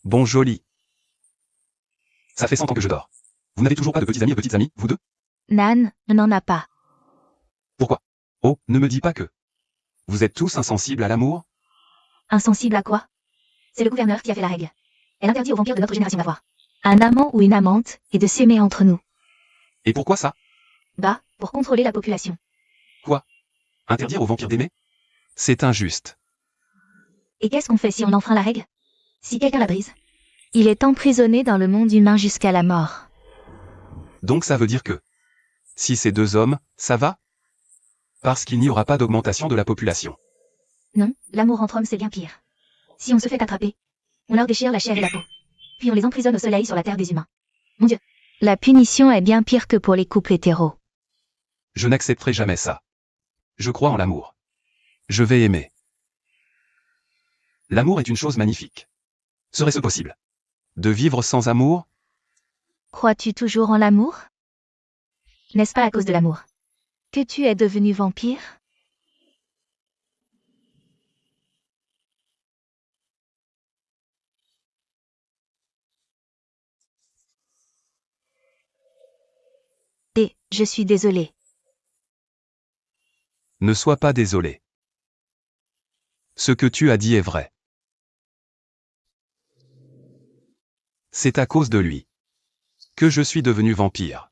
Bon joli. Ça fait 100 ans que je dors. Vous n'avez toujours pas de petits amis et petites amies, vous deux? Nan n'en a pas. Pourquoi? Oh, ne me dis pas que. Vous êtes tous insensibles à l'amour? Insensible à quoi? C'est le gouverneur qui a fait la règle. Elle interdit aux vampires de notre génération d'avoir un amant ou une amante et de s'aimer entre nous. Et pourquoi ça? Bah, pour contrôler la population. Interdire aux vampires d'aimer? C'est injuste. Et qu'est-ce qu'on fait si on enfreint la règle? Si quelqu'un la brise? Il est emprisonné dans le monde humain jusqu'à la mort. Donc ça veut dire que, si c'est deux hommes, ça va? Parce qu'il n'y aura pas d'augmentation de la population. Non, l'amour entre hommes c'est bien pire. Si on se fait attraper, on leur déchire la chair et la peau. Puis on les emprisonne au soleil sur la terre des humains. Mon Dieu. La punition est bien pire que pour les couples hétéros. Je n'accepterai jamais ça. Je crois en l'amour. Je vais aimer. L'amour est une chose magnifique. Serait-ce possible? De vivre sans amour? Crois-tu toujours en l'amour? N'est-ce pas à cause de l'amour que tu es devenu vampire? Et, je suis désolée. Ne sois pas désolé. Ce que tu as dit est vrai. C'est à cause de lui que je suis devenu vampire.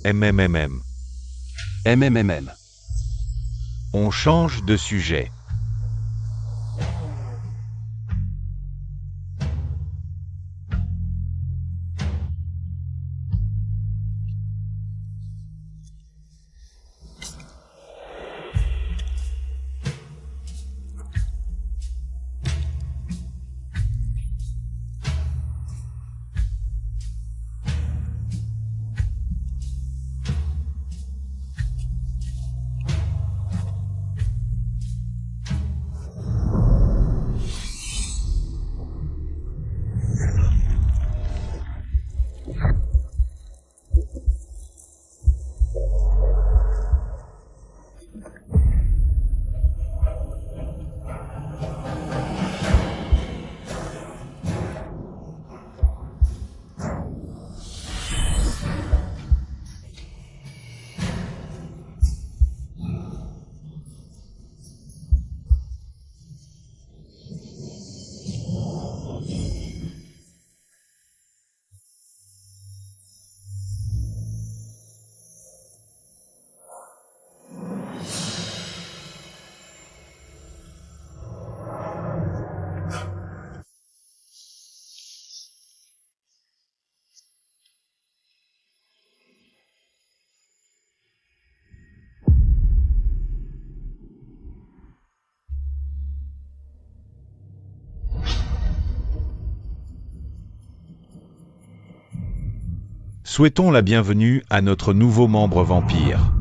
MMMM. MMMM. On change de sujet. Souhaitons la bienvenue à notre nouveau membre vampire.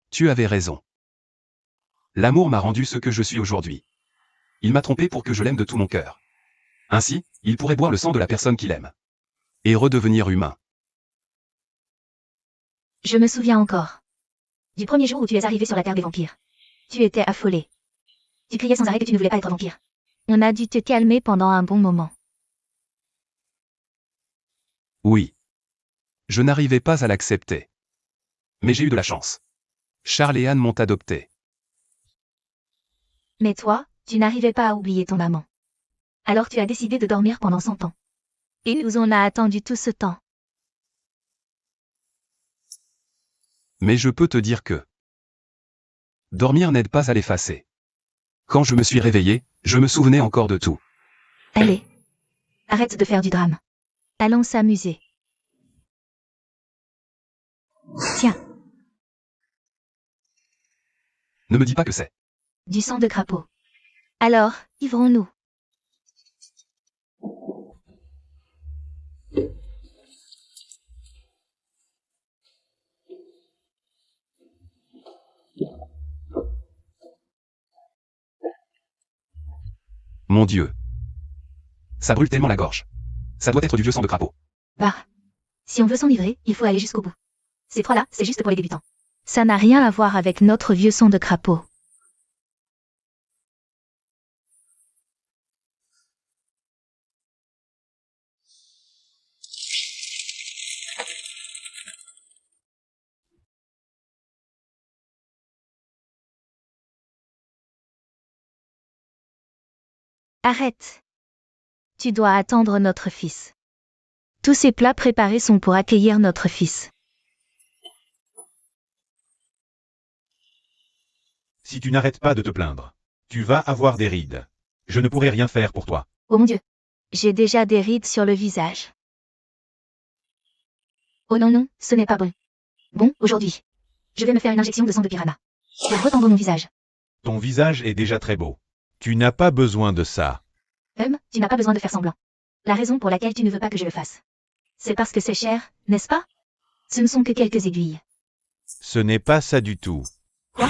Tu avais raison. L'amour m'a rendu ce que je suis aujourd'hui. Il m'a trompé pour que je l'aime de tout mon cœur. Ainsi, il pourrait boire le sang de la personne qu'il aime. Et redevenir humain. Je me souviens encore. Du premier jour où tu es arrivé sur la terre des vampires. Tu étais affolé. Tu criais sans arrêt que tu ne voulais pas être vampire. On a dû te calmer pendant un bon moment. Oui. Je n'arrivais pas à l'accepter. Mais j'ai eu de la chance. Charles et Anne m'ont adopté. Mais toi, tu n'arrivais pas à oublier ton maman. Alors tu as décidé de dormir pendant 100 ans. Et nous on a attendu tout ce temps. Mais je peux te dire que dormir n'aide pas à l'effacer. Quand je me suis réveillé, je me souvenais encore de tout. Allez. Arrête de faire du drame. Allons s'amuser. Tiens, Ne me dis pas que c'est. du sang de crapaud. Alors, livrons-nous. Mon Dieu. Ça brûle tellement la gorge. Ça doit être du vieux sang de crapaud. Bah. Si on veut s'enivrer, il faut aller jusqu'au bout. Ces trois-là, c'est juste pour les débutants. Ça n'a rien à voir avec notre vieux sang de crapaud. Arrête. Tu dois attendre notre fils. Tous ces plats préparés sont pour accueillir notre fils. Si tu n'arrêtes pas de te plaindre, tu vas avoir des rides. Je ne pourrai rien faire pour toi. Oh mon Dieu. J'ai déjà des rides sur le visage. Oh non non, ce n'est pas bon. Bon, aujourd'hui. Je vais me faire une injection de sang de piranha. Pour retendre mon visage. Ton visage est déjà très beau. Tu n'as pas besoin de ça. Tu n'as pas besoin de faire semblant. La raison pour laquelle tu ne veux pas que je le fasse. C'est parce que c'est cher, n'est-ce pas? Ce ne sont que quelques aiguilles. Ce n'est pas ça du tout. Quoi?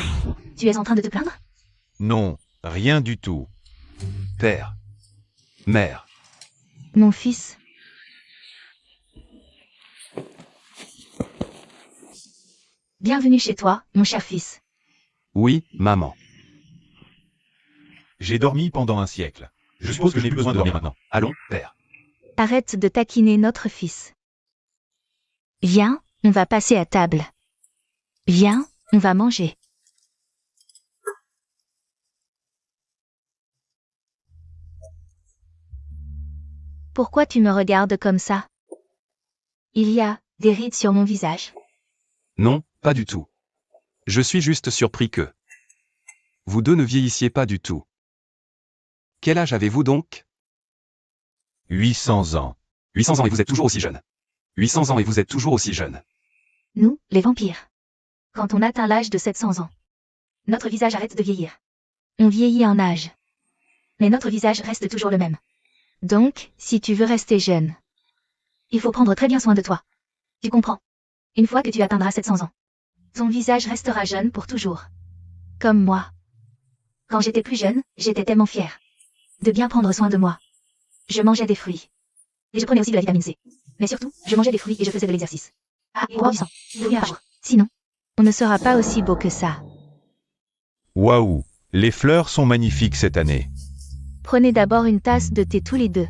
Tu es en train de te plaindre? Non, rien du tout. Père. Mère. Mon fils. Bienvenue chez toi, mon cher fils. Oui, maman. J'ai dormi pendant un siècle. Je suppose que je n'ai plus besoin de dormir maintenant. Allons, père. Arrête de taquiner notre fils. Viens, on va passer à table. Viens, on va manger. Pourquoi tu me regardes comme ça? Il y a des rides sur mon visage. Non, pas du tout. Je suis juste surpris que... Vous deux ne vieillissiez pas du tout. Quel âge avez-vous donc? 800 ans. 800 ans et vous êtes toujours aussi jeune. 800 ans et vous êtes toujours aussi jeune. Nous, les vampires. Quand on atteint l'âge de 700 ans, notre visage arrête de vieillir. On vieillit en âge. Mais notre visage reste toujours le même. Donc, si tu veux rester jeune, il faut prendre très bien soin de toi. Tu comprends? Une fois que tu atteindras 700 ans, ton visage restera jeune pour toujours. Comme moi. Quand j'étais plus jeune, j'étais tellement fière de bien prendre soin de moi. Je mangeais des fruits. Et je prenais aussi de la vitamine C. Mais surtout, je mangeais des fruits et je faisais de l'exercice. Ah, et boire du sang. 2 litres par jour. Sinon, on ne sera pas aussi beau que ça. Waouh, les fleurs sont magnifiques cette année. Prenez d'abord une tasse de thé tous les deux.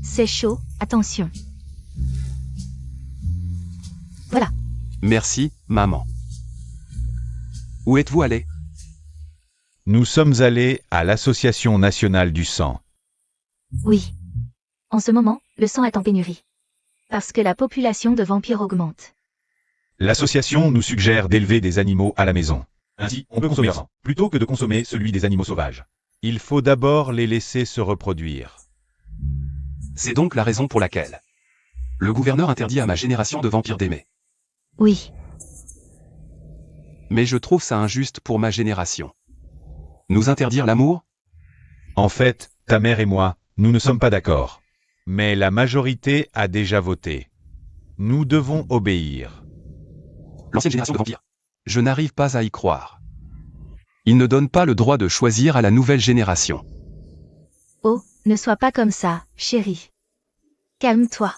C'est chaud, attention. Voilà. Merci, maman. Où êtes-vous allé? Nous sommes allés à l'Association nationale du sang. Oui. En ce moment, le sang est en pénurie. Parce que la population de vampires augmente. L'association nous suggère d'élever des animaux à la maison. Ainsi, on peut consommer leur sang, plutôt que de consommer celui des animaux sauvages. Il faut d'abord les laisser se reproduire. C'est donc la raison pour laquelle le gouverneur interdit à ma génération de vampires d'aimer. Oui. Mais je trouve ça injuste pour ma génération. Nous interdire l'amour? En fait, ta mère et moi, nous ne sommes pas d'accord. Mais la majorité a déjà voté. Nous devons obéir. L'ancienne génération de vampires. Je n'arrive pas à y croire. Ils ne donnent pas le droit de choisir à la nouvelle génération. Oh, ne sois pas comme ça, chérie. Calme-toi.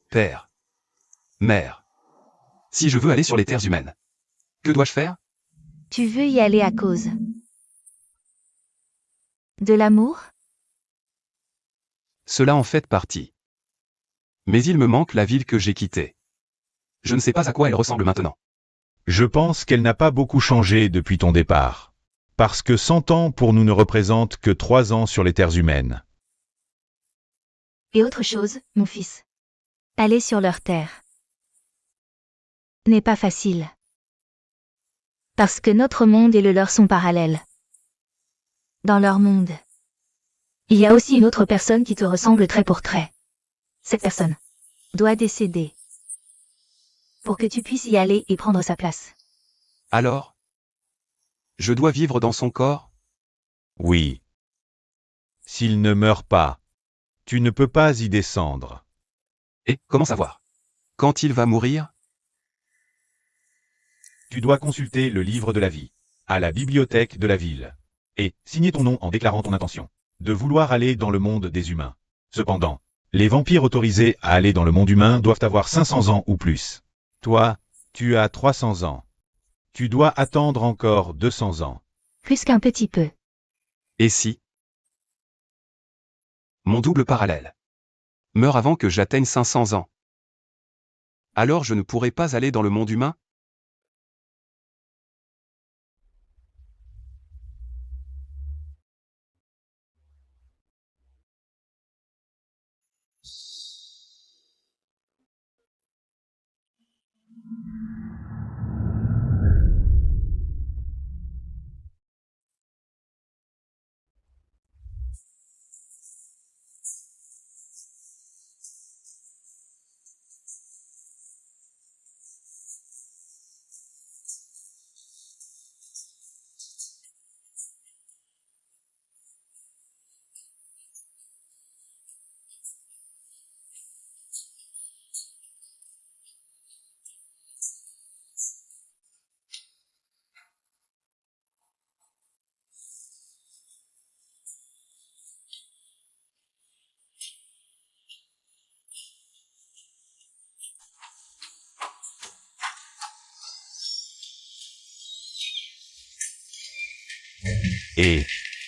Père. Mère. Si je veux aller sur les terres humaines, que dois-je faire? Tu veux y aller à cause de l'amour? Cela en fait partie. Mais il me manque la ville que j'ai quittée. Je ne sais pas à quoi elle ressemble maintenant. Je pense qu'elle n'a pas beaucoup changé depuis ton départ. Parce que 100 ans pour nous ne représentent que 3 ans sur les terres humaines. Et autre chose, mon fils. Aller sur leur terre. n'est pas facile. Parce que notre monde et le leur sont parallèles. Dans leur monde, il y a aussi une autre personne qui te ressemble trait pour trait. Cette personne doit décéder pour que tu puisses y aller et prendre sa place. Alors? Je dois vivre dans son corps? Oui. S'il ne meurt pas, tu ne peux pas y descendre. Et comment savoir? Quand il va mourir? Tu dois consulter le livre de la vie, à la bibliothèque de la ville, et signer ton nom en déclarant ton intention de vouloir aller dans le monde des humains. Cependant, les vampires autorisés à aller dans le monde humain doivent avoir 500 ans ou plus. Toi, tu as 300 ans. Tu dois attendre encore 200 ans. Plus qu'un petit peu. Et si? Mon double parallèle meurt avant que j'atteigne 500 ans. Alors je ne pourrai pas aller dans le monde humain?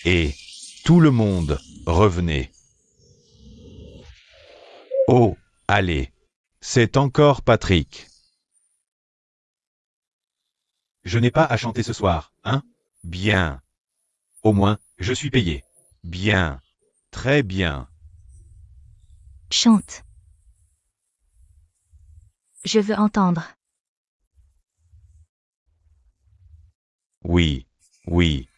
Et, tout le monde, revenez. Oh, allez. C'est encore Patrick. Je n'ai pas à chanter ce soir, hein? Bien. Au moins, je suis payé. Bien. Très bien. Chante. Je veux entendre. Oui, oui.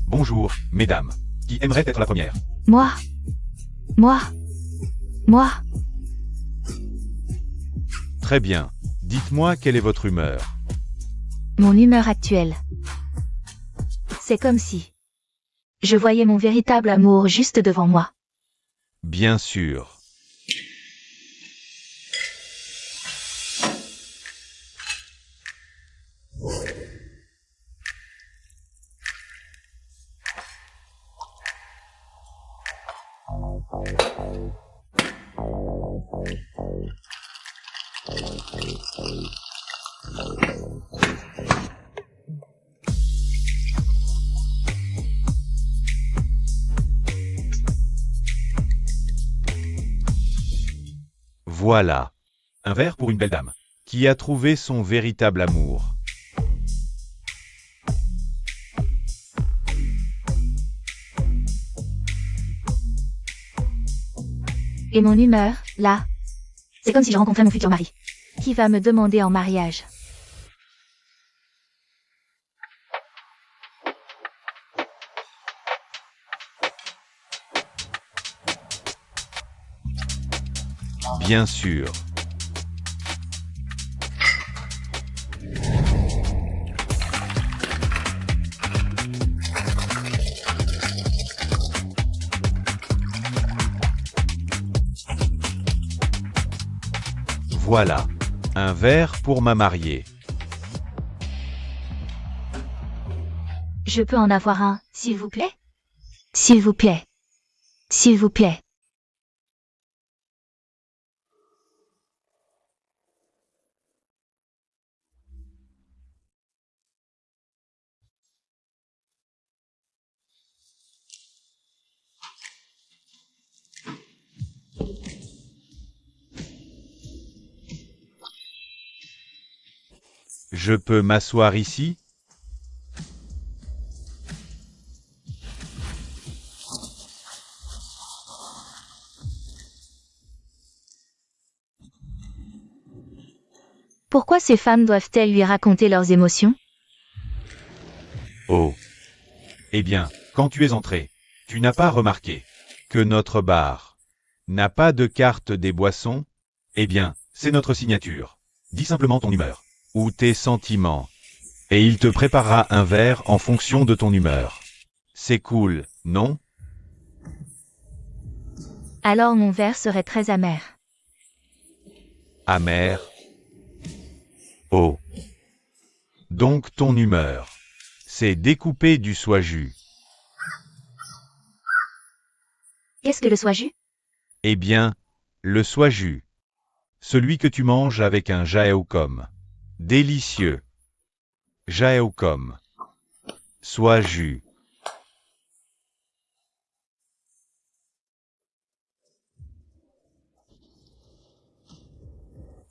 Bonjour, mesdames. Qui aimerait être la première? Moi. Moi. Moi. Très bien. Dites-moi quelle est votre humeur. Mon humeur actuelle. C'est comme si je voyais mon véritable amour juste devant moi. Bien sûr. Voilà. Un verre pour une belle dame, qui a trouvé son véritable amour. Et mon humeur, là, c'est comme si je rencontrais mon futur mari, qui va me demander en mariage. Bien sûr. Voilà. Un verre pour ma mariée. Je peux en avoir un, s'il vous plaît? S'il vous plaît. S'il vous plaît. Je peux m'asseoir ici? Pourquoi ces femmes doivent-elles lui raconter leurs émotions? Oh. Eh bien, quand tu es entré, tu n'as pas remarqué que notre bar n'a pas de carte des boissons? Eh bien, c'est notre signature. Dis simplement ton humeur ou tes sentiments, et il te préparera un verre en fonction de ton humeur. C'est cool, non? Alors mon verre serait très amer. Amer. Oh. Donc ton humeur, c'est découper du soju. Qu'est-ce que le soju? Eh bien, le soju. Celui que tu manges avec un jaeokom. Délicieux. Jaeokom. Soju.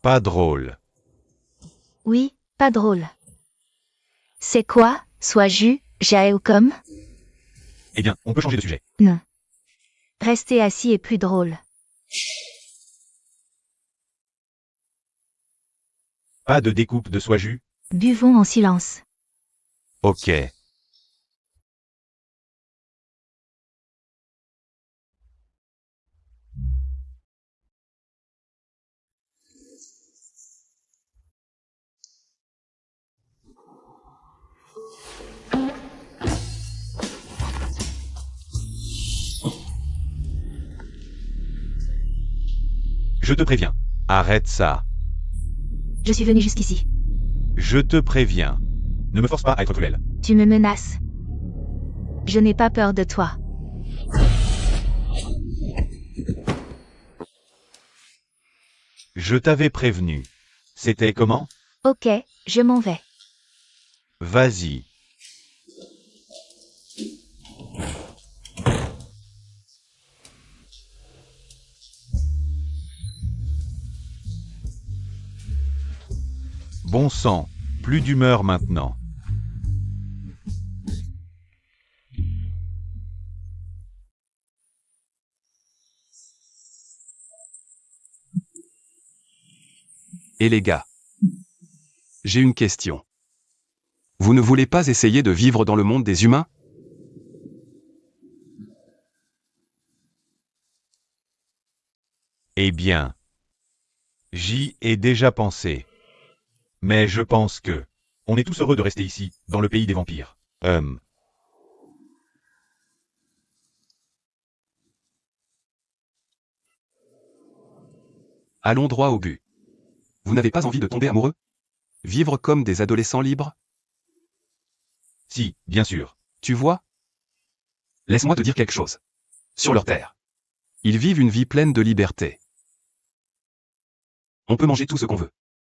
Pas drôle. Oui, pas drôle. C'est quoi, soju, jaeokom? Eh bien, on peut changer de sujet. Non. Rester assis est plus drôle. Pas de découpe de soju? Buvons en silence. Ok. Je te préviens. Arrête ça. Je suis venu jusqu'ici. Je te préviens. Ne me force pas à être cruel. Tu me menaces. Je n'ai pas peur de toi. Je t'avais prévenu. C'était comment? Ok, je m'en vais. Vas-y. Bon sang, plus d'humeur maintenant. Et les gars, j'ai une question. Vous ne voulez pas essayer de vivre dans le monde des humains? Eh bien, j'y ai déjà pensé. Mais je pense que on est tous heureux de rester ici, dans le pays des vampires. Allons droit au but. Vous n'avez pas envie de tomber amoureux? Vivre comme des adolescents libres? Si, bien sûr. Tu vois? Laisse-moi te dire quelque chose. Sur leur terre, ils vivent une vie pleine de liberté. On peut manger tout ce qu'on veut.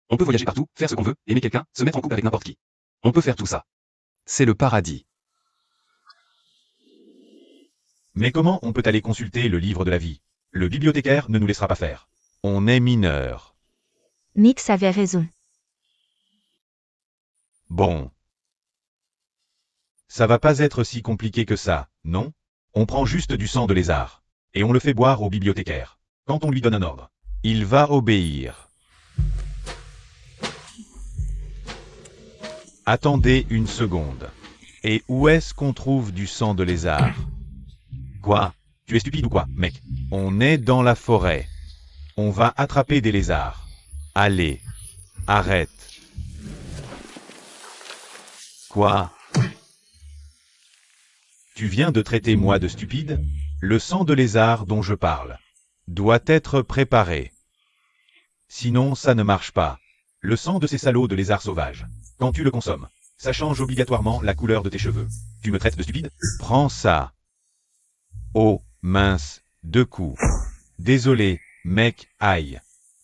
On peut voyager partout, faire ce qu'on veut, aimer quelqu'un, se mettre en couple avec n'importe qui. On peut faire tout ça. C'est le paradis. Mais comment on peut aller consulter le livre de la vie? Le bibliothécaire ne nous laissera pas faire. On est mineur. Mix avait raison. Bon. Ça va pas être si compliqué que ça, non? On prend juste du sang de lézard. Et on le fait boire au bibliothécaire. Quand on lui donne un ordre, il va obéir. Attendez une seconde. Et où est-ce qu'on trouve du sang de lézard? Quoi? Tu es stupide ou quoi, mec? On est dans la forêt. On va attraper des lézards. Allez. Arrête. Quoi? Tu viens de traiter moi de stupide? Le sang de lézard dont je parle doit être préparé. Sinon ça ne marche pas. Le sang de ces salauds de lézards sauvages, quand tu le consommes, ça change obligatoirement la couleur de tes cheveux. Tu me traites de stupide? Prends ça. Oh, mince, 2 coups. Désolé, mec, aïe.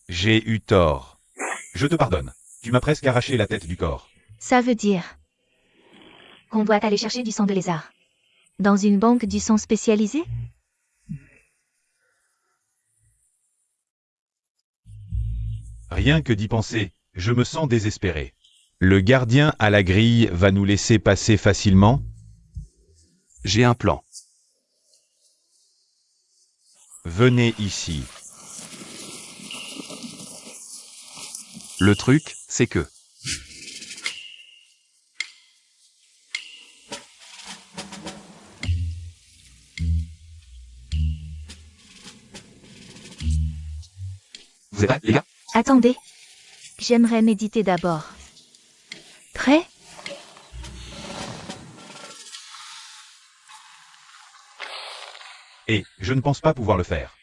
J'ai eu tort. Je te pardonne. Tu m'as presque arraché la tête du corps. Ça veut dire qu'on doit aller chercher du sang de lézard. Dans une banque du sang spécialisée? Rien que d'y penser, je me sens désespéré. Le gardien à la grille va nous laisser passer facilement? J'ai un plan. Venez ici. Le truc, c'est que... Vous êtes prêts, les gars? Attendez. J'aimerais méditer d'abord. Prêt? Et je ne pense pas pouvoir le faire.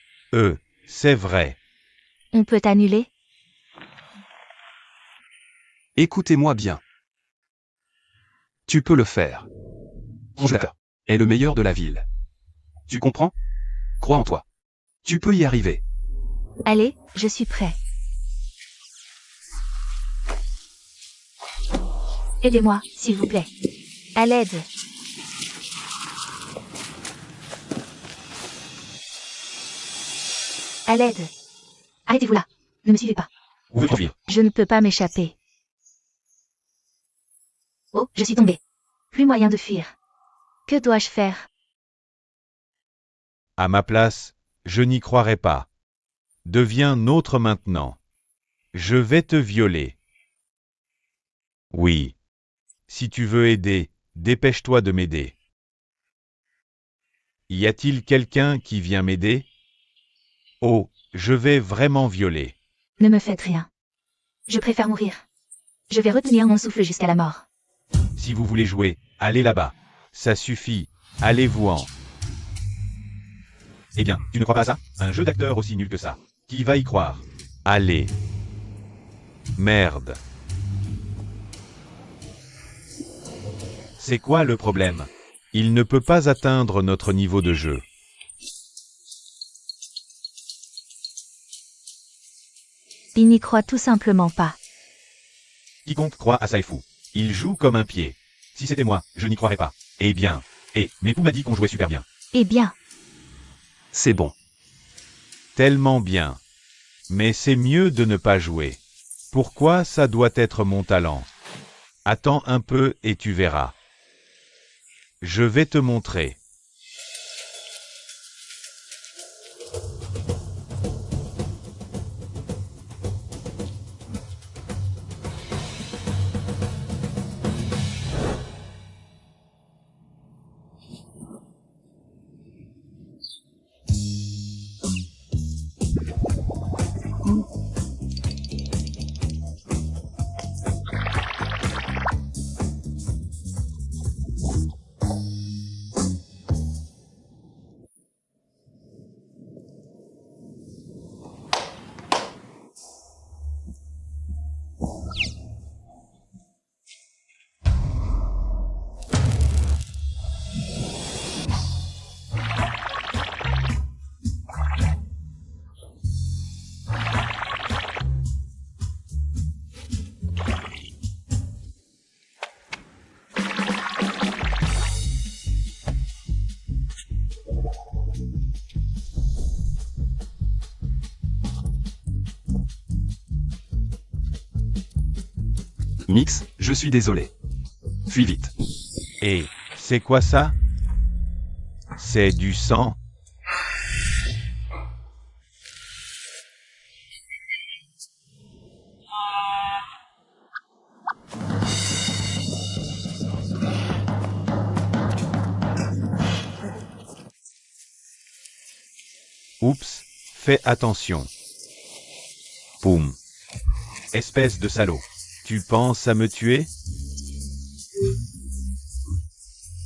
C'est vrai. On peut annuler? Écoutez-moi bien. Tu peux le faire. Angela est le meilleur de la ville. Tu comprends? Crois en toi. Tu peux y arriver. Allez, je suis prêt. Aidez-moi, s'il vous plaît. À l'aide. À l'aide. Arrêtez-vous là. Ne me suivez pas. Où veux-tu fuir? Je ne peux pas m'échapper. Oh, je suis tombé. Plus moyen de fuir. Que dois-je faire? À ma place, je n'y croirais pas. Deviens nôtre maintenant. Je vais te violer. Oui. Si tu veux aider, dépêche-toi de m'aider. Y a-t-il quelqu'un qui vient m'aider? Oh, je vais vraiment violer. Ne me faites rien. Je préfère mourir. Je vais retenir mon souffle jusqu'à la mort. Si vous voulez jouer, allez là-bas. Ça suffit, allez-vous-en. Eh bien, tu ne crois pas à ça? Un jeu d'acteur aussi nul que ça. Qui va y croire? Allez. Merde. C'est quoi le problème? Il ne peut pas atteindre notre niveau de jeu. Il n'y croit tout simplement pas. Quiconque croit à ça est fou. Il joue comme un pied. Si c'était moi, je n'y croirais pas. Eh bien. Mais Pou m'a dit qu'on jouait super bien. Eh bien, C'est bon. Tellement bien. Mais c'est mieux de ne pas jouer. Pourquoi ça doit être mon talent? Attends un peu et tu verras. Je vais te montrer. Mix, je suis désolé. Fuis vite. Et c'est quoi ça? C'est du sang? Oups, fais attention. Boum. Espèce de salaud. Tu penses à me tuer?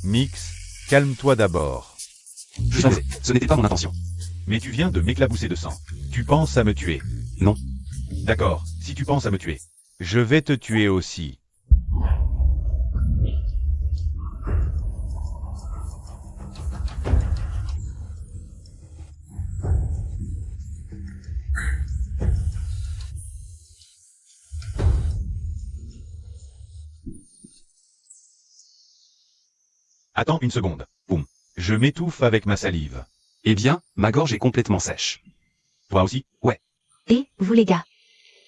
Mix, calme-toi d'abord. Je savais, ce n'était pas mon intention. Mais tu viens de m'éclabousser de sang. Tu penses à me tuer? Non. D'accord, si tu penses à me tuer. Je vais te tuer aussi. Attends une seconde. Boum. Je m'étouffe avec ma salive. Eh bien, ma gorge est complètement sèche. Toi aussi? et, vous les gars.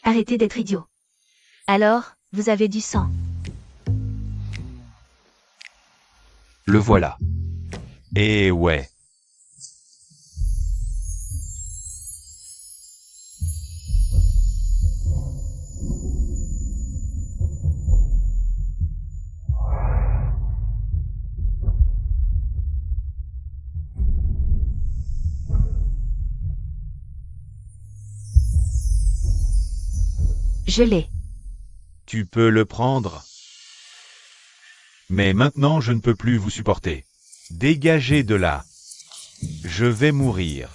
Arrêtez d'être idiots. Alors, Vous avez du sang. Le voilà. Eh ouais. Je l'ai. Tu peux le prendre. Mais maintenant je ne peux plus vous supporter. Dégagez de là. Je vais mourir.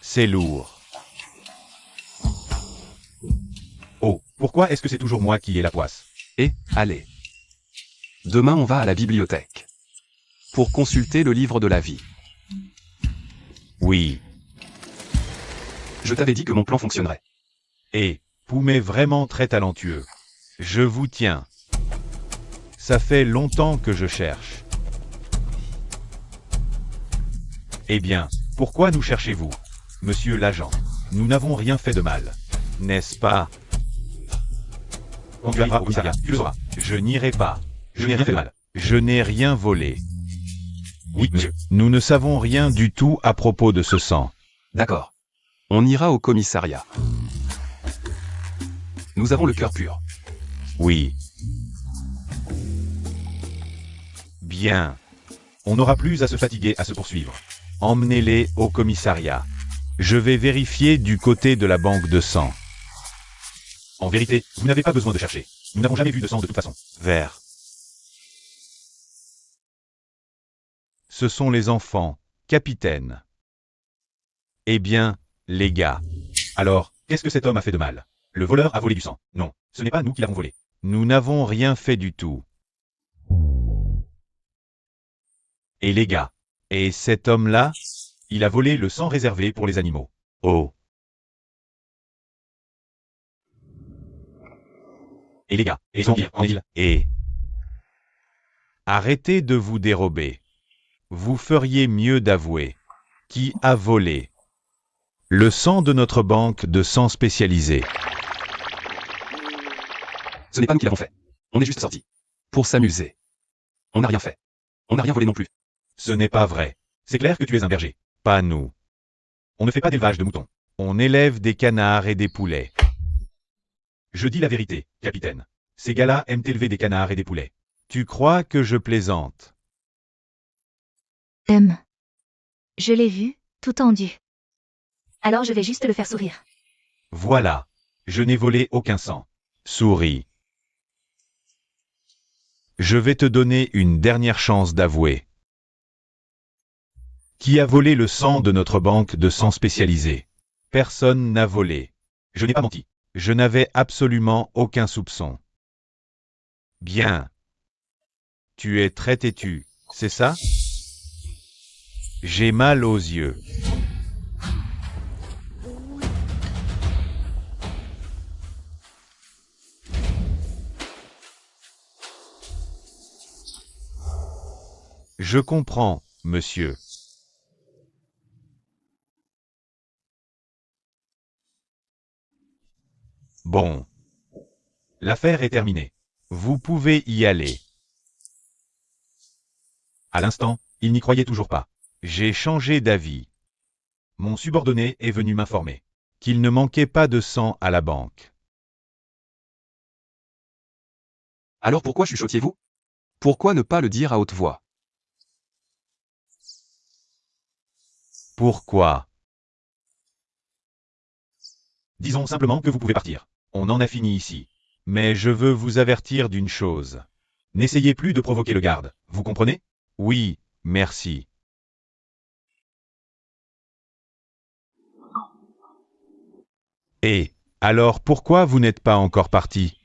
C'est lourd. Oh, pourquoi est-ce que c'est toujours moi qui ai la poisse? Et, allez. Demain on va à la bibliothèque. Pour consulter le livre de la vie. Oui. Je t'avais dit que mon plan fonctionnerait. Et, Poum est vraiment très talentueux. Je vous tiens. Ça fait longtemps que je cherche. Eh bien, pourquoi nous cherchez-vous, monsieur l'agent? Nous n'avons rien fait de mal. N'est-ce pas? Quand tu arriveras au commissariat, tu le sauras. Je n'irai pas. Je n'ai rien fait de mal. Je n'ai rien volé. Oui, monsieur. Nous ne savons rien du tout à propos de ce sang. D'accord. On ira au commissariat. Nous avons le cœur pur. Oui. Bien. On n'aura plus à se fatiguer à se poursuivre. Emmenez-les au commissariat. Je vais vérifier du côté de la banque de sang. En vérité, vous n'avez pas besoin de chercher. Nous n'avons jamais vu de sang de toute façon. Vert. Ce sont les enfants, capitaine. Eh bien, les gars. Alors, qu'est-ce que cet homme a fait de mal? Le voleur a volé du sang. Non, ce n'est pas nous qui l'avons volé. Nous n'avons rien fait du tout. Et les gars. Et cet homme-là, il a volé le sang réservé pour les animaux. Oh. Et les gars, et son en île, et... Arrêtez de vous dérober. Vous feriez mieux d'avouer. Qui a volé? Le sang de notre banque de sang spécialisé. Ce n'est pas nous qui l'avons fait. On est juste sortis. Pour s'amuser. On n'a rien fait. On n'a rien volé non plus. Ce n'est pas vrai. C'est clair que tu es un berger. Pas nous. On ne fait pas d'élevage de moutons. On élève des canards et des poulets. Je dis la vérité, capitaine. Ces gars-là aiment élever des canards et des poulets. Tu crois que je plaisante? Je l'ai vu, tout tendu. Alors je vais juste le faire sourire. Voilà. Je n'ai volé aucun sang. Souris. Je vais te donner une dernière chance d'avouer. Qui a volé le sang de notre banque de sang spécialisé? Personne n'a volé. Je n'ai pas menti. Je n'avais absolument aucun soupçon. Bien. Tu es très têtu, c'est ça? J'ai mal aux yeux. Je comprends, monsieur. Bon. L'affaire est terminée. Vous pouvez y aller. À l'instant, il n'y croyait toujours pas. J'ai changé d'avis. Mon subordonné est venu m'informer qu'il ne manquait pas de sang à la banque. Alors pourquoi chuchotiez-vous? Pourquoi ne pas le dire à haute voix? Pourquoi? Disons simplement que vous pouvez partir. On en a fini ici. Mais je veux vous avertir d'une chose. N'essayez plus de provoquer le garde, vous comprenez? Oui, merci. Et, alors pourquoi vous n'êtes pas encore parti?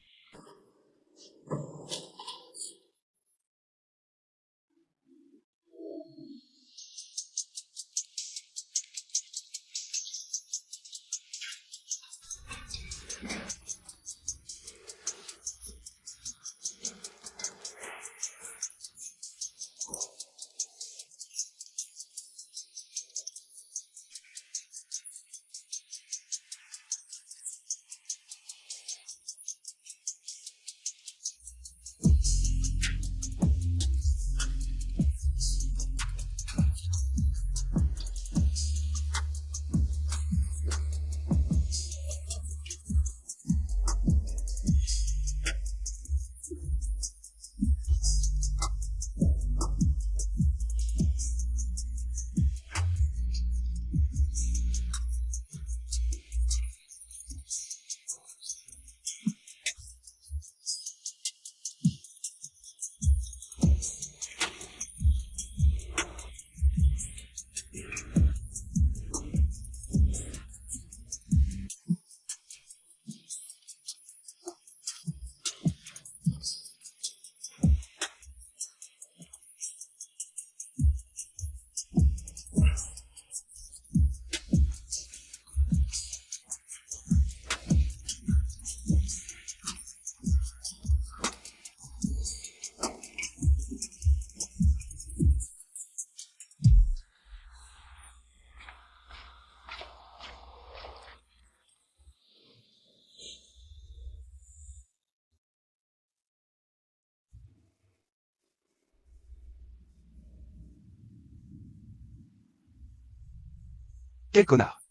Quel connard.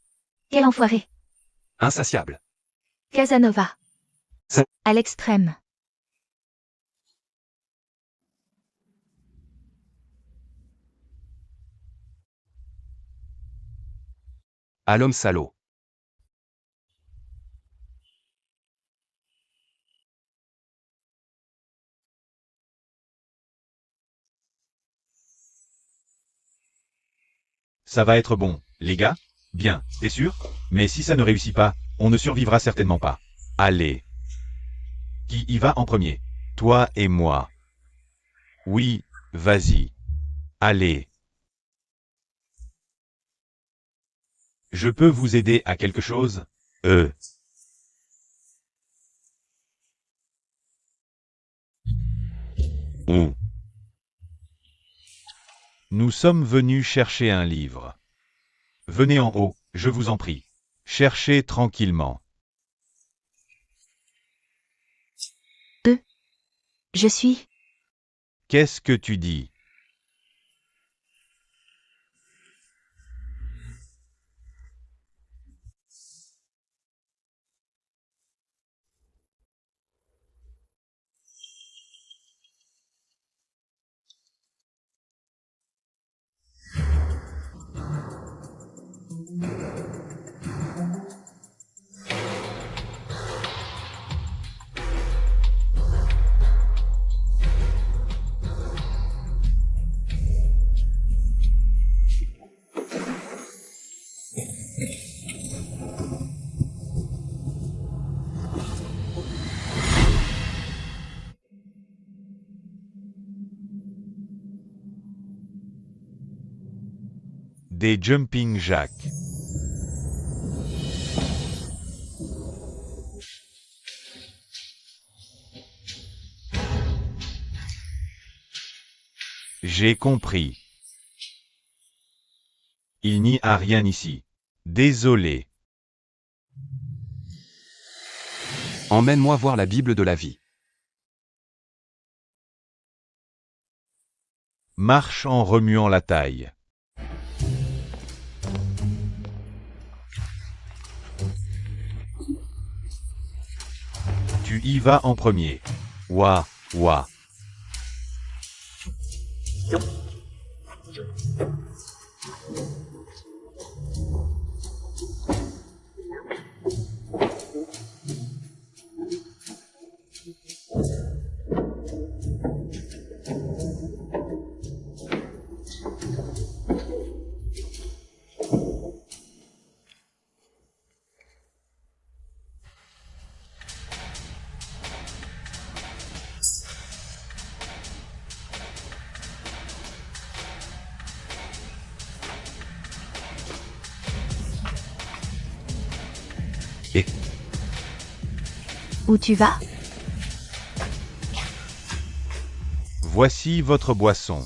Quel enfoiré. Insatiable. Casanova. Ça- À l'extrême. À l'homme salaud. Ça va être bon, les gars? Bien, t'es sûr? Mais si ça ne réussit pas, on ne survivra certainement pas. Allez. Qui y va en premier? Toi et moi. Oui, vas-y. Allez. Je peux vous aider à quelque chose? Oh. Nous sommes venus chercher un livre. Venez en haut, je vous en prie. Cherchez tranquillement. Je suis. Qu'est-ce que tu dis? Des jumping jacks. J'ai compris. Il n'y a rien ici. Désolé. Emmène-moi voir la Bible de la vie. Marche en remuant la taille. Tu y vas en premier. Ouah, ouah. Où tu vas? Voici votre boisson.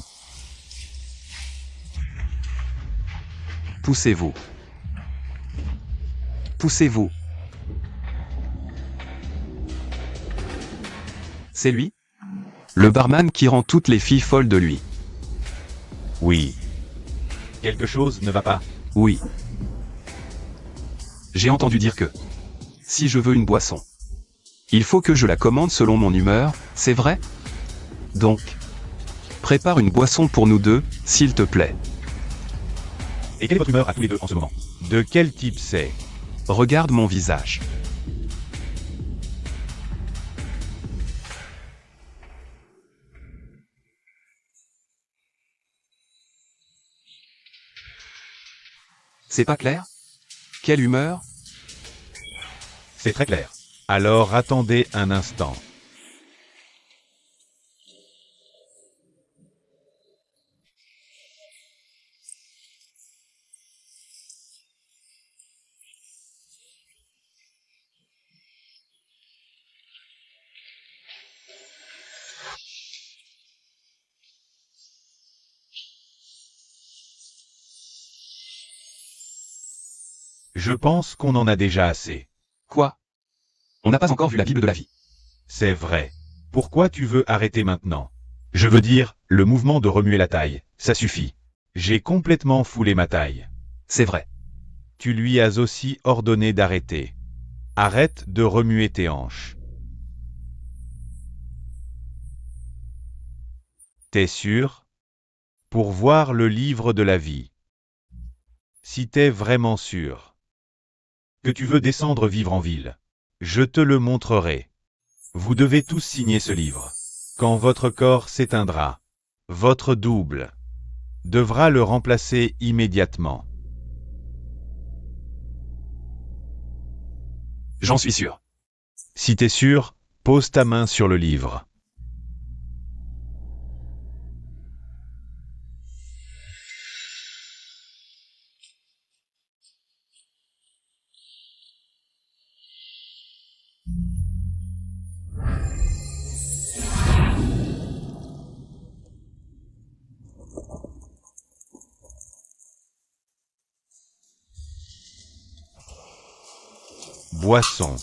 Poussez-vous. Poussez-vous. C'est lui? Le barman qui rend toutes les filles folles de lui. Oui. Quelque chose ne va pas. Oui. J'ai entendu dire que si je veux une boisson, il faut que je la commande selon mon humeur, c'est vrai? Donc, prépare une boisson pour nous deux, s'il te plaît. Et quelle est votre humeur à tous les deux en ce moment? De quel type c'est? Regarde mon visage. C'est pas clair? Quelle humeur? C'est très clair. Alors attendez un instant. Je pense qu'on en a déjà assez. Quoi? On n'a pas encore vu la Bible de la vie. C'est vrai. Pourquoi tu veux arrêter maintenant? Je veux dire, le mouvement de remuer la taille, ça suffit. J'ai complètement foulé ma taille. C'est vrai. Tu lui as aussi ordonné d'arrêter. Arrête de remuer tes hanches. T'es sûr? Pour voir le livre de la vie. Si t'es vraiment sûr que tu veux descendre vivre en ville, je te le montrerai. Vous devez tous signer ce livre. Quand votre corps s'éteindra, votre double devra le remplacer immédiatement. J'en suis sûr. Si t'es sûr, pose ta main sur le livre. Boisson.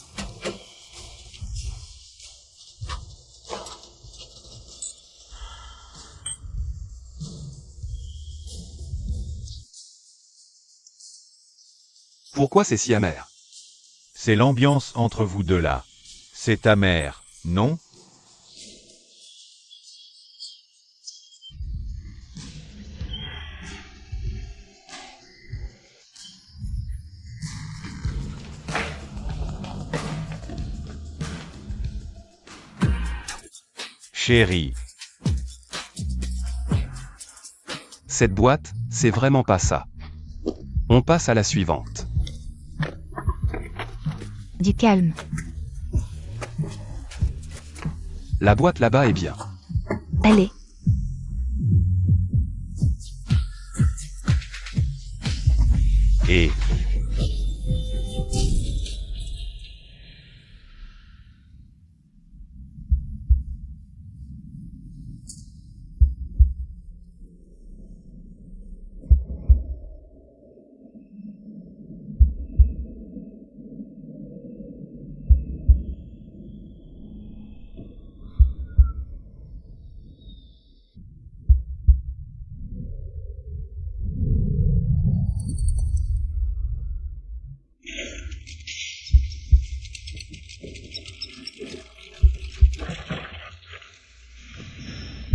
Pourquoi c'est si amer? C'est l'ambiance entre vous deux là. C'est ta mère, non? Chérie, Cette boîte, c'est vraiment pas ça. On passe à la suivante. Du calme. La boîte là-bas est bien. Allez. et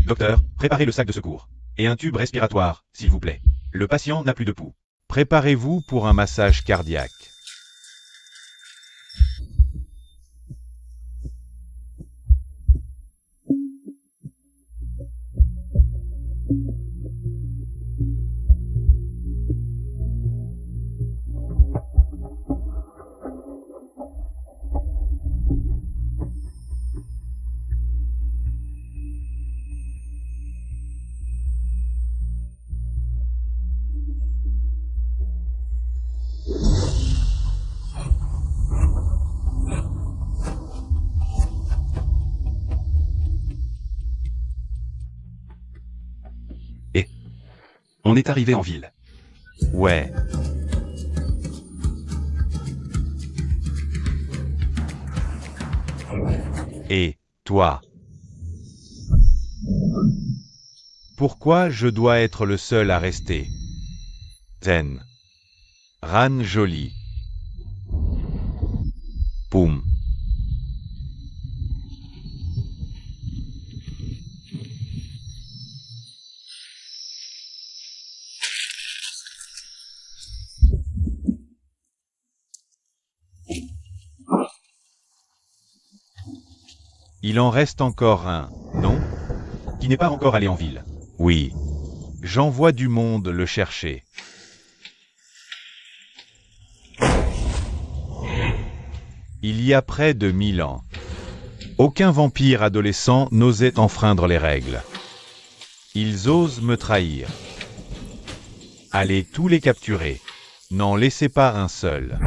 Docteur, préparez le sac de secours. Et un tube respiratoire, s'il vous plaît. Le patient n'a plus de pouls. Préparez-vous pour un massage cardiaque. On est arrivé en ville. Ouais. Et, toi? Pourquoi je dois être le seul à rester? Zen. Ran joli. Poum. Il en reste encore un, non? Qui n'est pas encore allé en ville. Oui. J'envoie du monde le chercher. Il y a près de 1000 ans. Aucun vampire adolescent n'osait enfreindre les règles. Ils osent me trahir. Allez tous les capturer. N'en laissez pas un seul.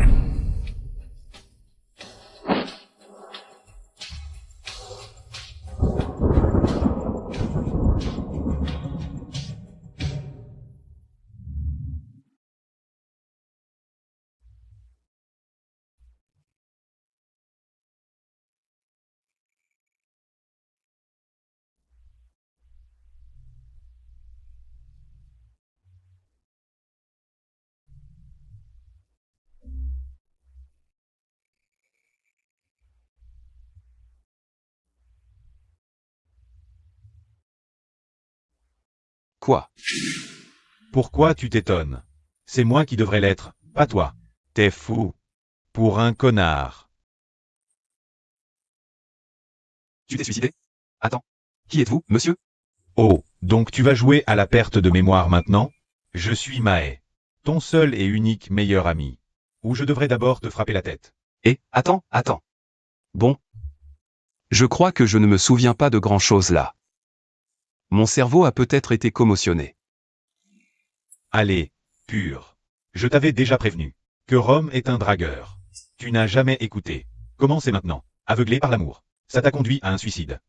Quoi? Pourquoi tu t'étonnes? C'est moi qui devrais l'être, pas toi. T'es fou. Pour un connard. Tu t'es suicidé? Attends. Qui êtes-vous, monsieur? Oh, donc tu vas jouer à la perte de mémoire maintenant? Je suis Mae. Ton seul et unique meilleur ami. Ou je devrais d'abord te frapper la tête. Attends. Bon. Je crois que je ne me souviens pas de grand-chose là. Mon cerveau a peut-être été commotionné. Allez, pur. Je t'avais déjà prévenu. Que Rome est un dragueur. Tu n'as jamais écouté. Commencez maintenant. Aveuglé par l'amour. Ça t'a conduit à un suicide.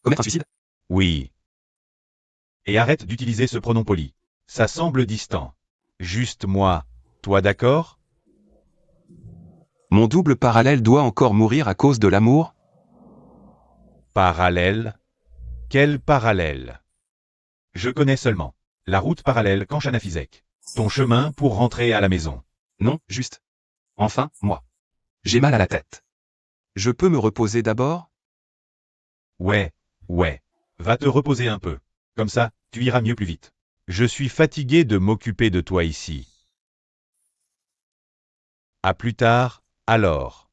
Commettre un suicide? Oui. Et arrête d'utiliser ce pronom poli. Ça semble distant. Juste moi. Toi d'accord? Mon double parallèle doit encore mourir à cause de l'amour? Parallèle? Quel parallèle? Je connais seulement la route parallèle Kanchanafizek. Ton chemin pour rentrer à la maison. Non, juste. Enfin, moi. J'ai mal à la tête. Je peux me reposer d'abord? Ouais. Va te reposer un peu. Comme ça, tu iras mieux plus vite. Je suis fatigué de m'occuper de toi ici. À plus tard, alors.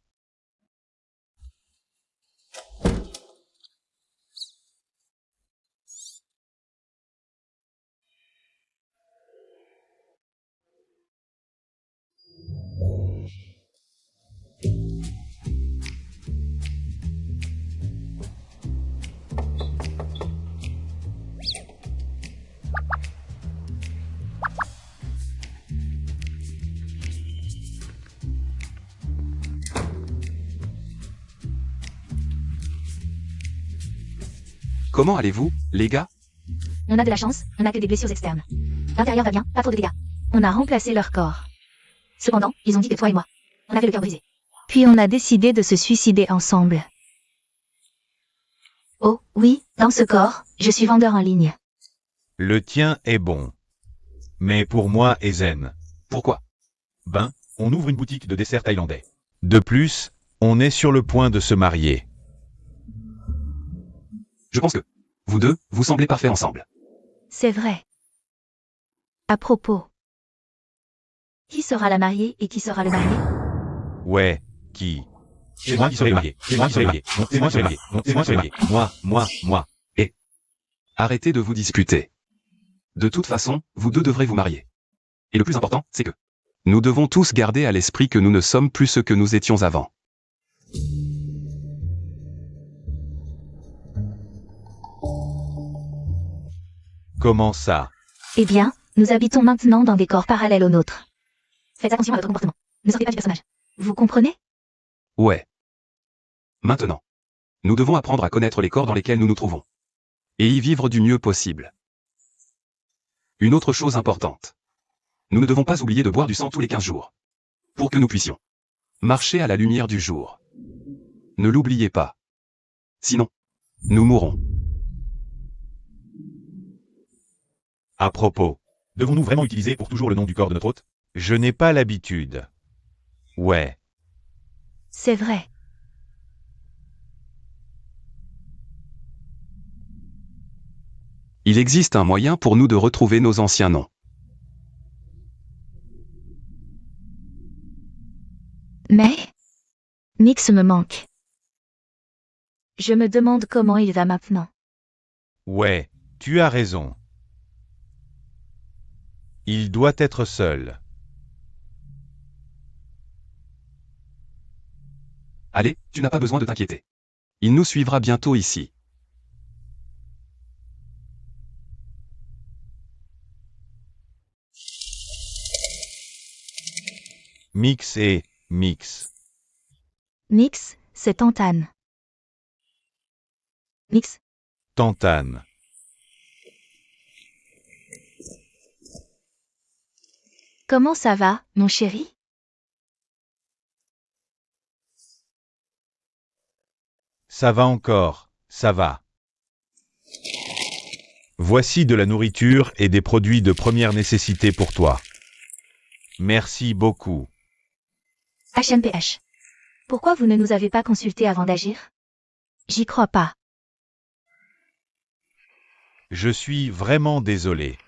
Comment allez-vous, les gars? On a de la chance, on n'a que des blessures externes. L'intérieur va bien, pas trop de dégâts. On a remplacé leur corps. Cependant, ils ont dit que toi et moi, on avait le cœur brisé. Puis on a décidé de se suicider ensemble. Oh, oui, dans ce corps, je suis vendeur en ligne. Le tien est bon. Mais pour moi est zen. Pourquoi? Ben, on ouvre une boutique de desserts thaïlandais. De plus, on est sur le point de se marier. Je pense que vous deux, vous semblez parfaits ensemble. C'est vrai. À propos. Qui sera la mariée et qui sera le marié? Ouais, qui? C'est moi qui serai marié. C'est moi qui serai marié. Non, c'est moi qui serai marié. Non, c'est moi qui serai marié. Moi. Arrêtez de vous disputer. De toute façon, vous deux devrez vous marier. Et le plus important, c'est que nous devons tous garder à l'esprit que nous ne sommes plus ce que nous étions avant. Comment ça? Eh bien, nous habitons maintenant dans des corps parallèles aux nôtres. Faites attention à votre comportement. Ne sortez pas du personnage. Vous comprenez? Ouais. Maintenant, nous devons apprendre à connaître les corps dans lesquels nous nous trouvons. Et y vivre du mieux possible. Une autre chose importante. Nous ne devons pas oublier de boire du sang tous les 15 jours. Pour que nous puissions marcher à la lumière du jour. Ne l'oubliez pas. Sinon, nous mourrons. À propos, devons-nous vraiment utiliser pour toujours le nom du corps de notre hôte? Je n'ai pas l'habitude. Ouais. C'est vrai. Il existe un moyen pour nous de retrouver nos anciens noms. Mais Nix me manque. Je me demande comment il va maintenant. Ouais, tu as raison. Il doit être seul. Allez, tu n'as pas besoin de t'inquiéter. Il nous suivra bientôt ici. Mix et Mix. Nix, c'est Tantane. Nix, Tantane. comment ça va, mon chéri? Ça va encore, ça va. Voici de la nourriture et des produits de première nécessité pour toi. Merci beaucoup. HMPH. Pourquoi vous ne nous avez pas consultés avant d'agir? J'y crois pas. Je suis vraiment désolé.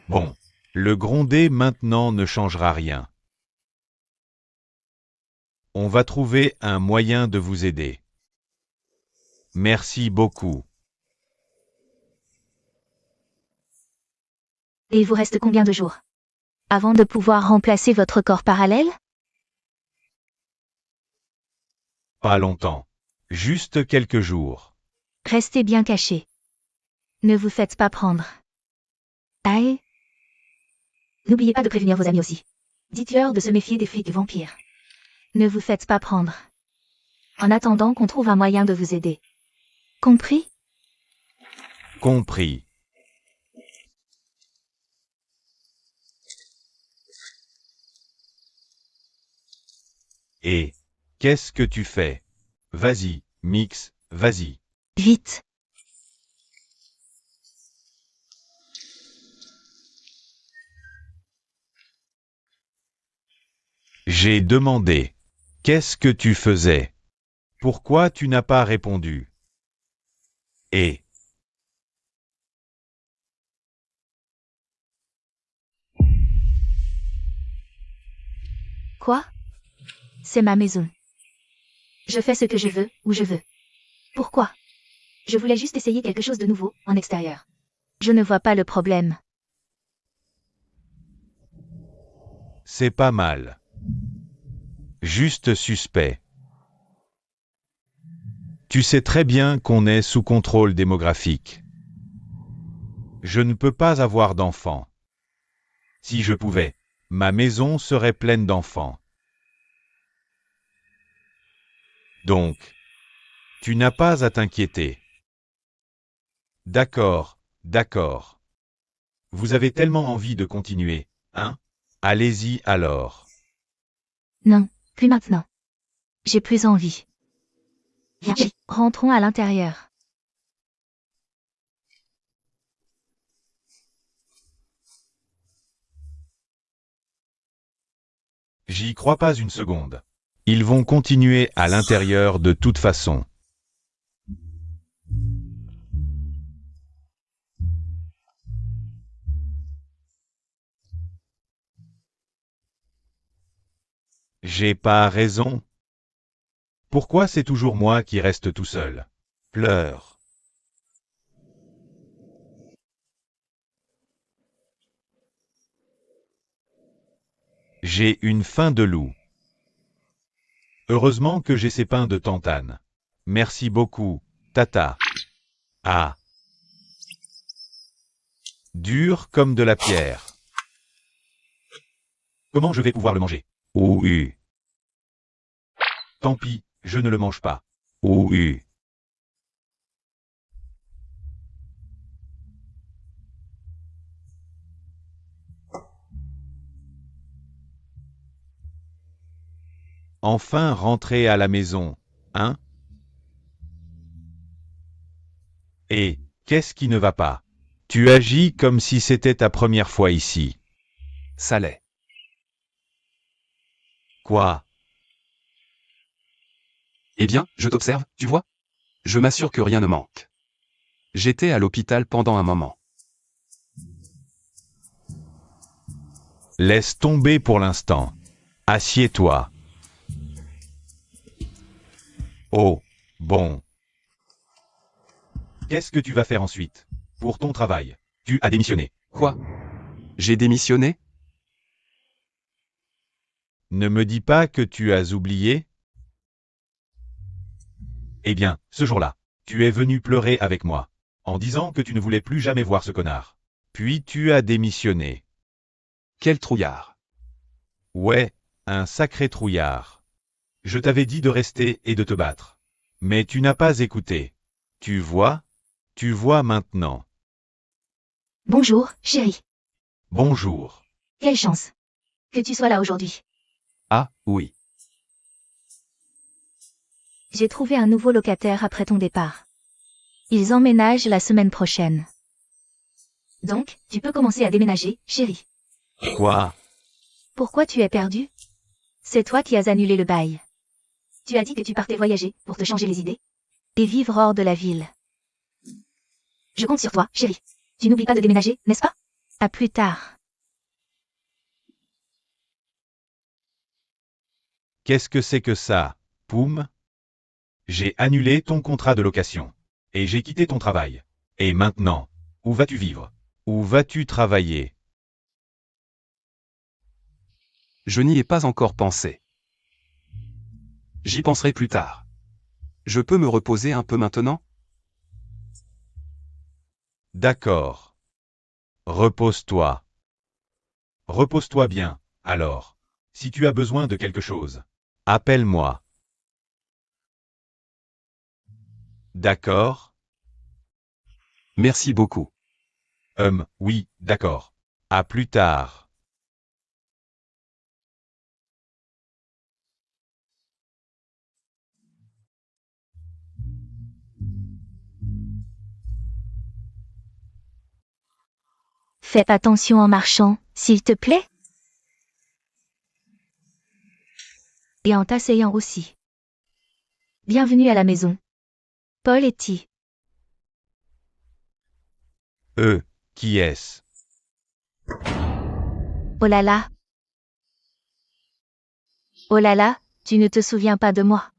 Bon, le gronder maintenant ne changera rien. On va trouver un moyen de vous aider. Merci beaucoup. Et il vous reste combien de jours avant de pouvoir remplacer votre corps parallèle? Pas longtemps. Juste quelques jours. Restez bien caché. Ne vous faites pas prendre. Aïe. N'oubliez pas de prévenir vos amis aussi. Dites-leur de se méfier des flics vampires. Ne vous faites pas prendre. En attendant qu'on trouve un moyen de vous aider. Compris? Compris. Et qu'est-ce que tu fais? Vas-y, Mix, vas-y. Vite. J'ai demandé. Qu'est-ce que tu faisais? Pourquoi tu n'as pas répondu? Et Quoi? C'est ma maison. Je fais ce que je veux, où je veux. Pourquoi? Je voulais juste essayer quelque chose de nouveau, en extérieur. Je ne vois pas le problème. c'est pas mal. Juste suspect. Tu sais très bien qu'on est sous contrôle démographique. Je ne peux pas avoir d'enfants. Si je pouvais, ma maison serait pleine d'enfants. Donc, tu n'as pas à t'inquiéter. D'accord, d'accord. Vous avez tellement envie de continuer, hein? Allez-y alors. Non, plus maintenant. J'ai plus envie. Viens, rentrons à l'intérieur. J'y crois pas une seconde. Ils vont continuer à l'intérieur de toute façon. J'ai pas raison. Pourquoi c'est toujours moi qui reste tout seul? Pleure. J'ai une faim de loup. Heureusement que j'ai ces pains de tantane. Merci beaucoup, Tata. Ah. Dur comme de la pierre. Comment je vais pouvoir le manger? Oui. Tant pis, je ne le mange pas. Oui. Enfin rentrer à la maison, hein? Et, qu'est-ce qui ne va pas? Tu agis comme si c'était ta première fois ici. Ça l'est. Quoi? Eh bien, je t'observe, tu vois? Je m'assure que rien ne manque. J'étais à l'hôpital pendant un moment. Laisse tomber pour l'instant. Assieds-toi. Oh, bon. Qu'est-ce que tu vas faire ensuite? Pour ton travail. Tu as démissionné. Quoi? J'ai démissionné? Ne me dis pas que tu as oublié. Eh bien, ce jour-là, tu es venu pleurer avec moi, en disant que tu ne voulais plus jamais voir ce connard. Puis tu as démissionné. Quel trouillard. Ouais, un sacré trouillard. Je t'avais dit de rester et de te battre. Mais tu n'as pas écouté. Tu vois maintenant. Bonjour, chérie. Bonjour. Quelle chance. Que tu sois là aujourd'hui. Ah, oui. J'ai trouvé un nouveau locataire après ton départ. Ils emménagent la semaine prochaine. Donc, tu peux commencer à déménager, chérie. Quoi? Pourquoi tu es perdu? C'est toi qui as annulé le bail. Tu as dit que tu partais voyager pour te changer les idées et vivre hors de la ville. Je compte sur toi, chérie. Tu n'oublies pas de déménager, n'est-ce pas? À plus tard. Qu'est-ce que c'est que ça, Poum? J'ai annulé ton contrat de location. Et j'ai quitté ton travail. Et maintenant, où vas-tu vivre? Où vas-tu travailler? Je n'y ai pas encore pensé. J'y penserai plus tard. Je peux me reposer un peu maintenant? D'accord. Repose-toi. Repose-toi bien, alors. Si tu as besoin de quelque chose, appelle-moi. D'accord? Merci beaucoup. Oui, d'accord. À plus tard. Fais attention en marchant, s'il te plaît. Et en t'asseyant aussi. Bienvenue à la maison. Paul et T. Qui est-ce? Oh là là. Oh là là, tu ne te souviens pas de moi.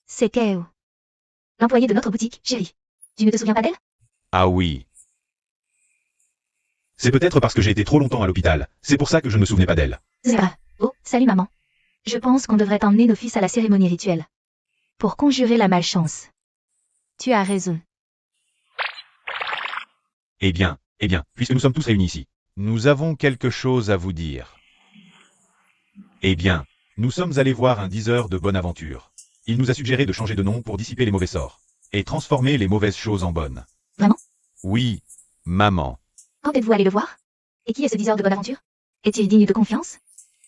C'est Keo. L'employé de notre boutique, chérie. Tu ne te souviens pas d'elle? Ah oui. C'est peut-être parce que j'ai été trop longtemps à l'hôpital. C'est pour ça que je ne me souvenais pas d'elle. C'est vrai. Oh, salut maman. Je pense qu'on devrait emmener nos fils à la cérémonie rituelle. Pour conjurer la malchance. Tu as raison. Eh bien, puisque nous sommes tous réunis ici, nous avons quelque chose à vous dire. Eh bien, nous sommes allés voir un diseur de bonne aventure. Il nous a suggéré de changer de nom pour dissiper les mauvais sorts. Et transformer les mauvaises choses en bonnes. Vraiment? Oui, maman. Quand êtes-vous allé le voir? Et qui est ce diseur de bonne aventure? Est-il digne de confiance?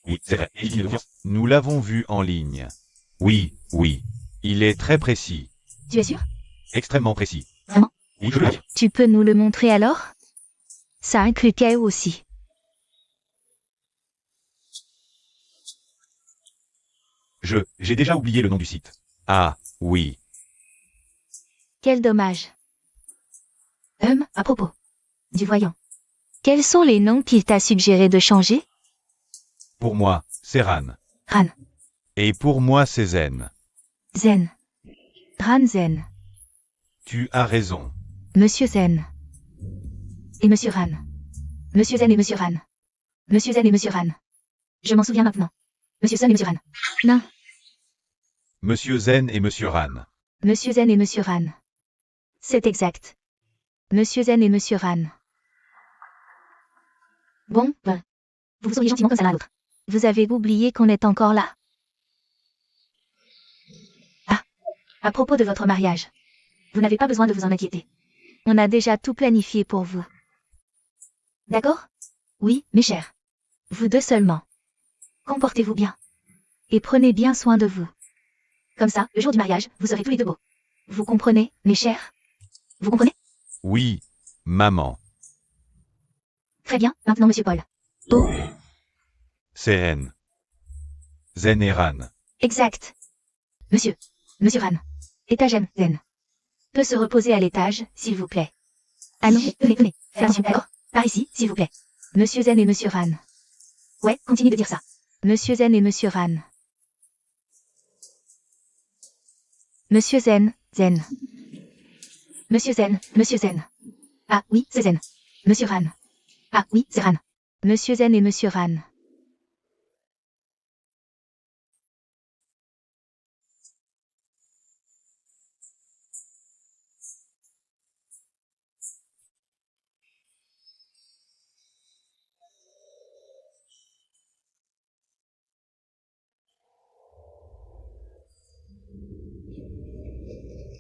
Oui, c'est vrai. Et il est de confiance. Nous l'avons vu en ligne. Oui. Il est très précis. Tu es sûr? Extrêmement précis. Vraiment? Oui, je peux le dire. Tu peux nous le montrer alors? Ça inclut Keo aussi. J'ai déjà oublié le nom du site. Ah, oui. Quel dommage. À propos. Du voyant. Quels sont les noms qu'il t'a suggéré de changer? Pour moi, c'est Ran. Ran. Et pour moi, c'est Zen. Zen. Ran Zen. Tu as raison. Monsieur Zen. Et Monsieur Ran. Monsieur Zen et Monsieur Ran. Monsieur Zen et Monsieur Ran. Je m'en souviens maintenant. Monsieur Sun et Monsieur Ran. Non. Monsieur Zen et Monsieur Ran. Monsieur Zen et Monsieur Ran. C'est exact. Monsieur Zen et Monsieur Ran. Bon. Vous vous souriez gentiment comme ça l'un à l'autre. Vous avez oublié qu'on est encore là. Ah. À propos de votre mariage. Vous n'avez pas besoin de vous en inquiéter. On a déjà tout planifié pour vous. D'accord? Oui, mes chers. Vous deux seulement. Comportez-vous bien. Et prenez bien soin de vous. Comme ça, le jour du mariage, vous serez tous les deux beaux. Vous comprenez, mes chers? Vous comprenez? Oui, maman. Très bien, maintenant Monsieur Paul. Oh, C'est Ren. Zen et Ran. exact. Monsieur Ran. Étage M, Zen. Peut se reposer à l'étage, s'il vous plaît. Ah non, venez. Fais attention, d'accord? Par ici, s'il vous plaît. Monsieur Zen et Monsieur Ran. Ouais, continue de dire ça. Monsieur Zen et Monsieur Ran. Monsieur Zen, Zen. Monsieur Zen. Ah oui, c'est Zen. Monsieur Ran. Ah oui, c'est Ran. Monsieur Zen et Monsieur Ran.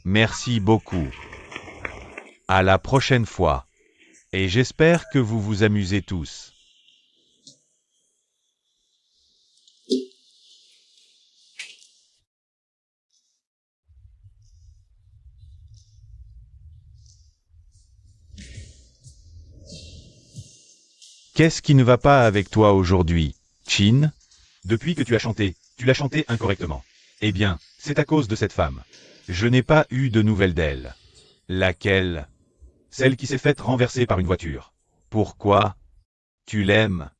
Merci beaucoup. À la prochaine fois. Et j'espère que vous vous amusez tous. Qu'est-ce qui ne va pas avec toi aujourd'hui, Chin? Depuis que tu l'as chanté incorrectement. Eh bien, c'est à cause de cette femme. Je n'ai pas eu de nouvelles d'elle. Laquelle? Celle qui s'est faite renverser par une voiture. Pourquoi? Tu l'aimes?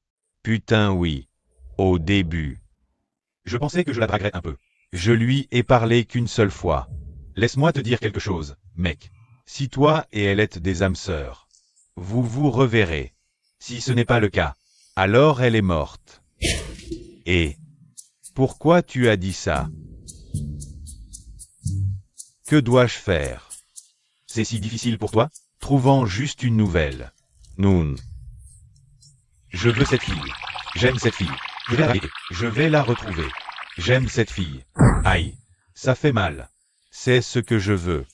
Putain oui. Au début. Je pensais que je la draguerais un peu. Je lui ai parlé qu'une seule fois. Laisse-moi te dire quelque chose, mec. Si toi et elle êtes des âmes sœurs, vous vous reverrez. Si ce n'est pas le cas, alors elle est morte. Et pourquoi tu as dit ça? Que dois-je faire? C'est si difficile pour toi? Trouvant juste une nouvelle. Noun. Je veux cette fille. J'aime cette fille. Je vais la retrouver. J'aime cette fille. Aïe. Ça fait mal. C'est ce que je veux.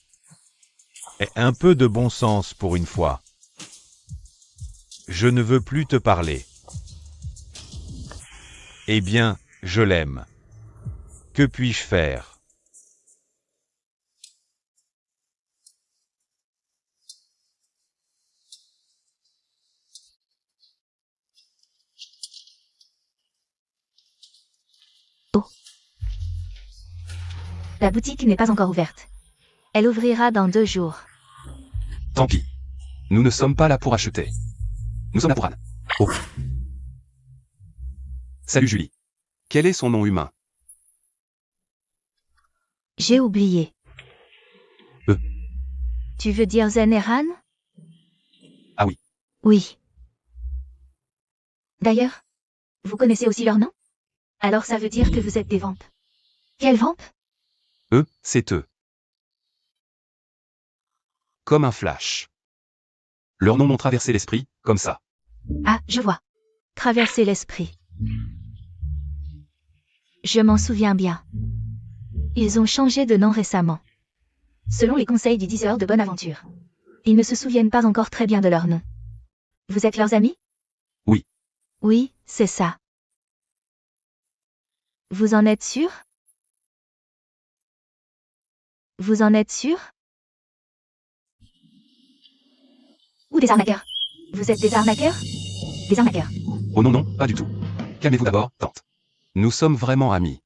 Et un peu de bon sens pour une fois. Je ne veux plus te parler. Eh bien, je l'aime. Que puis-je faire? La boutique n'est pas encore ouverte. Elle ouvrira dans 2 jours. Tant pis. Nous ne sommes pas là pour acheter. Nous sommes là pour Anne. Oh. Salut Julie. Quel est son nom humain? J'ai oublié. Euh. Tu veux dire Zeneran? Ah oui. Oui. D'ailleurs, vous connaissez aussi leur nom? Alors ça veut dire que vous êtes des vampes. Quelles vampes? Eux, c'est eux. Comme un flash. Leurs noms m'ont traversé l'esprit, comme ça. Ah, je vois. Traverser l'esprit. Je m'en souviens bien. Ils ont changé de nom récemment. Selon les conseils du diseur de bonne aventure. Ils ne se souviennent pas encore très bien de leur nom. Vous êtes leurs amis? Oui. Oui, c'est ça. Vous en êtes sûr? Vous en êtes sûr? Ou des arnaqueurs? Vous êtes des arnaqueurs? Des arnaqueurs. Oh non, non, pas du tout. Calmez-vous d'abord, tante. Nous sommes vraiment amis.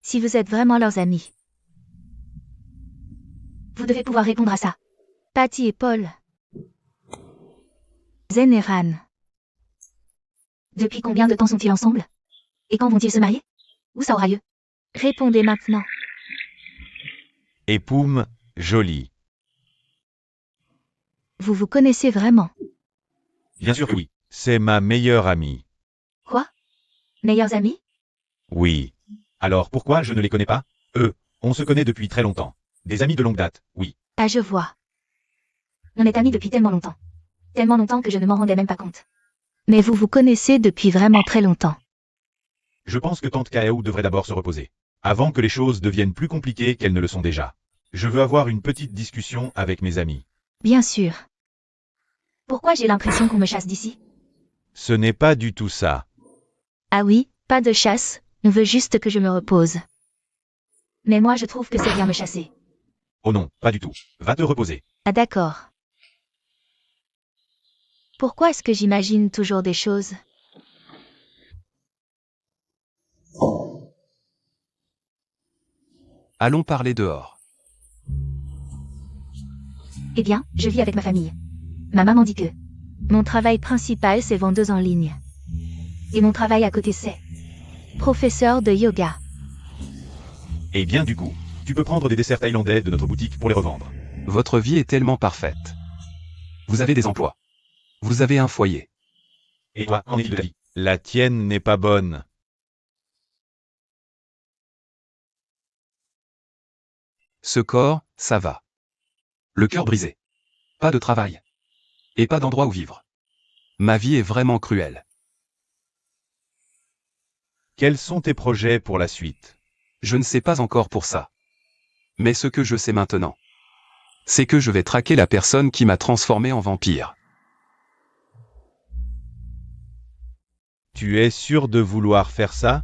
Si vous êtes vraiment leurs amis. Vous devez pouvoir répondre à ça. Patty et Paul. Zen et Ran. Depuis combien de temps sont-ils ensemble? Et quand vont-ils se marier? Où ça aura lieu? Répondez maintenant. Et Poum, jolie. Vous vous connaissez vraiment? Bien sûr que oui. C'est ma meilleure amie. Quoi? Meilleurs amis? Oui. Alors pourquoi je ne les connais pas? On se connaît depuis très longtemps. Des amis de longue date, oui. Ah, je vois. On est amis depuis tellement longtemps. Tellement longtemps que je ne m'en rendais même pas compte. Mais vous vous connaissez depuis vraiment très longtemps. Je pense que tante Kaeou devrait d'abord se reposer. Avant que les choses deviennent plus compliquées qu'elles ne le sont déjà. Je veux avoir une petite discussion avec mes amis. Bien sûr. Pourquoi j'ai l'impression qu'on me chasse d'ici? Ce n'est pas du tout ça. Ah oui, pas de chasse, on veut juste que je me repose. Mais moi je trouve que c'est bien me chasser. Oh non, pas du tout. Va te reposer. Ah d'accord. Pourquoi est-ce que j'imagine toujours des choses? Allons parler dehors. Eh bien, je vis avec ma famille. Ma maman dit que mon travail principal c'est vendeuse en ligne. Et mon travail à côté c'est professeur de yoga. Et bien du coup, tu peux prendre des desserts thaïlandais de notre boutique pour les revendre. Votre vie est tellement parfaite. Vous avez des emplois. Vous avez un foyer. Et toi, en est-il de ta vie? La tienne n'est pas bonne. Ce corps, ça va. Le cœur brisé. Pas de travail. Et pas d'endroit où vivre. Ma vie est vraiment cruelle. Quels sont tes projets pour la suite? Je ne sais pas encore pour ça. Mais ce que je sais maintenant, c'est que je vais traquer la personne qui m'a transformé en vampire. Tu es sûr de vouloir faire ça?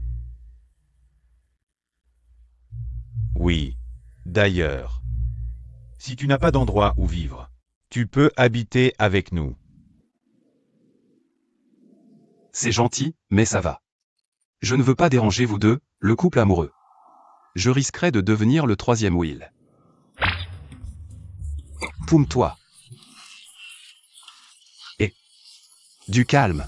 Oui. D'ailleurs, si tu n'as pas d'endroit où vivre, tu peux habiter avec nous. C'est gentil, mais ça va. Je ne veux pas déranger vous deux, le couple amoureux. Je risquerais de devenir le troisième Will. Poume-toi. Et... Du calme.